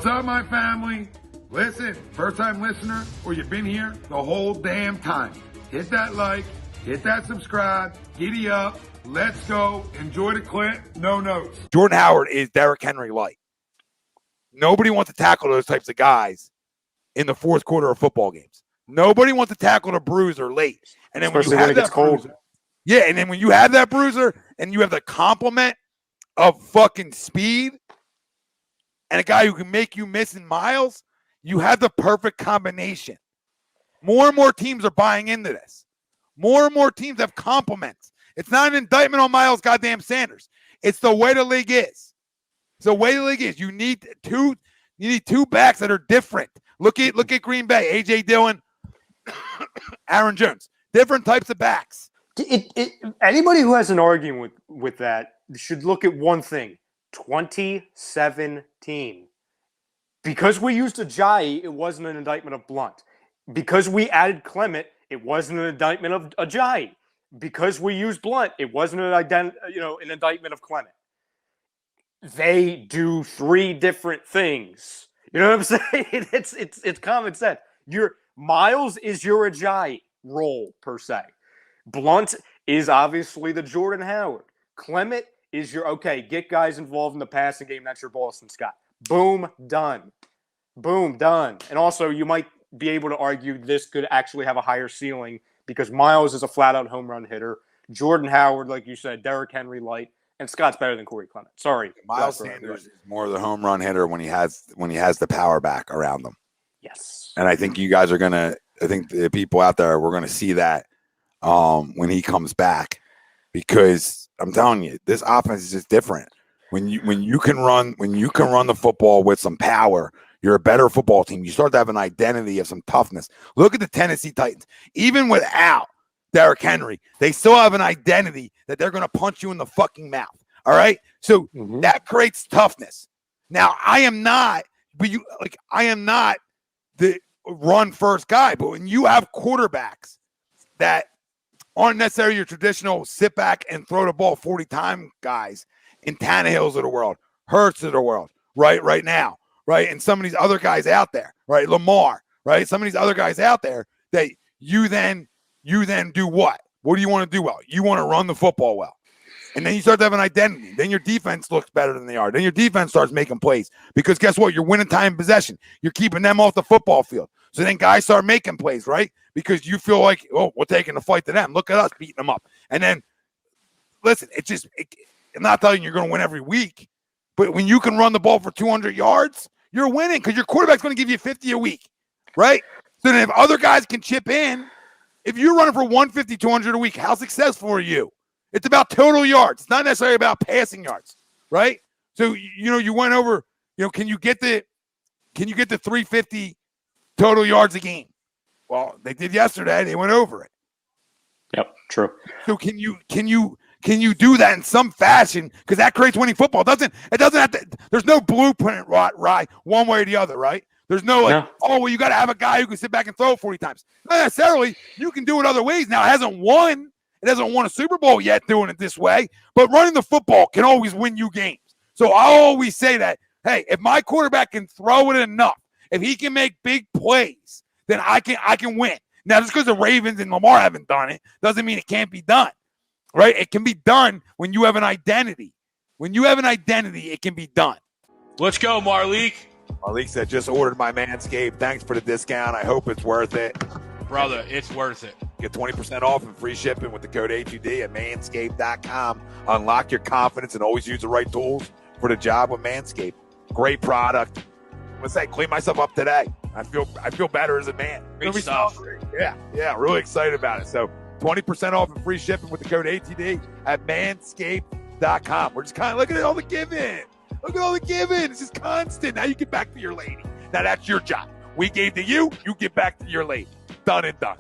What's up, my family? Listen, first-time listener, or you've been here the whole damn time. Hit that like, hit that subscribe, giddy up, let's go, enjoy the clip, no notes. Jordan Howard is Derrick Henry light. Nobody wants to tackle those types of guys in the fourth quarter of football games. Nobody wants to tackle the bruiser late. And then especially when it gets cold. Bruiser, yeah, and then when you have that bruiser and you have the complement of fucking speed and a guy who can make you miss in miles, you have the perfect combination. More and more teams are buying into this. More and more teams have complements. It's not an indictment on Miles goddamn Sanders. It's the way the league is. It's the way the league is. You need two backs that are different. Look at Green Bay, A.J. Dillon, Aaron Jones. Different types of backs. Anybody who has an argument with that should look at one thing. 2017. Because we used Ajayi, it wasn't an indictment of Blunt. Because we added Clement, it wasn't an indictment of Ajayi. Because we used Blunt, it wasn't an indictment of Clement. They do three different things. You know what I'm saying? It's common sense. Miles is your Ajayi role per se. Blunt is obviously the Jordan Howard. Clement is your, get guys involved in the passing game. That's your Boston Scott. Boom, done. Boom, done. And also, you might be able to argue this could actually have a higher ceiling because Miles is a flat-out home run hitter. Jordan Howard, like you said, Derrick Henry light, and Scott's better than Corey Clement. Sorry. Miles Sanders is more of the home run hitter when he has the power back around him. Yes. And I think you guys are I think the people out there, we're gonna see that when he comes back. Because I'm telling you, this offense is just different. When you can run the football with some power, you're a better football team. You start to have an identity of some toughness. Look at the Tennessee Titans. Even without Derrick Henry, they still have an identity that they're going to punch you in the fucking mouth. All right? So that creates toughness. Now, I am not the run first guy, but when you have quarterbacks that aren't necessarily your traditional sit back and throw the ball 40 times guys in Tannehills of the world, Hurts of the world, right now, right? And some of these other guys out there, right? Lamar, right? Some of these other guys out there that you then do what? What do you want to do well? You want to run the football well. And then you start to have an identity. Then your defense looks better than they are. Then your defense starts making plays because guess what? You're winning time in possession. You're keeping them off the football field. So then guys start making plays, right? Because you feel like, oh, we're taking the fight to them. Look at us beating them up. And then, listen, I'm not telling you you're going to win every week, but when you can run the ball for 200 yards, you're winning because your quarterback's going to give you 50 a week, right? So then if other guys can chip in, if you're running for 150, 200 a week, how successful are you? It's about total yards. It's not necessarily about passing yards, right? So, you went over, can you get the 350 total yards a game? Well, they did yesterday. They went over it. Yep, true. So can you do that in some fashion? Because that creates winning football. It doesn't have to. There's no blueprint, right? One way or the other, right? There's no you got to have a guy who can sit back and throw 40 times. Not necessarily. You can do it other ways. Now, it hasn't won a Super Bowl yet doing it this way, but running the football can always win you games. So I always say that, hey, if my quarterback can throw it enough, if he can make big plays, then I can win. Now, just because the Ravens and Lamar haven't done it doesn't mean it can't be done, right? It can be done when you have an identity. When you have an identity, it can be done. Let's go, Marleek. Marleek said, just ordered my Manscaped. Thanks for the discount. I hope it's worth it. Brother, it's worth it. Get 20% off and free shipping with the code HUD at Manscaped.com. Unlock your confidence and always use the right tools for the job with Manscaped. Great product. I'm going to say, clean myself up today. I feel better as a man. Great stuff. Yeah, really excited about it. So 20% off and free shipping with the code ATD at Manscaped.com. We're just kind of looking at all the giving. Look at all the giving. It's just constant. Now you get back to your lady. Now that's your job. We gave to you. You get back to your lady. Done and done.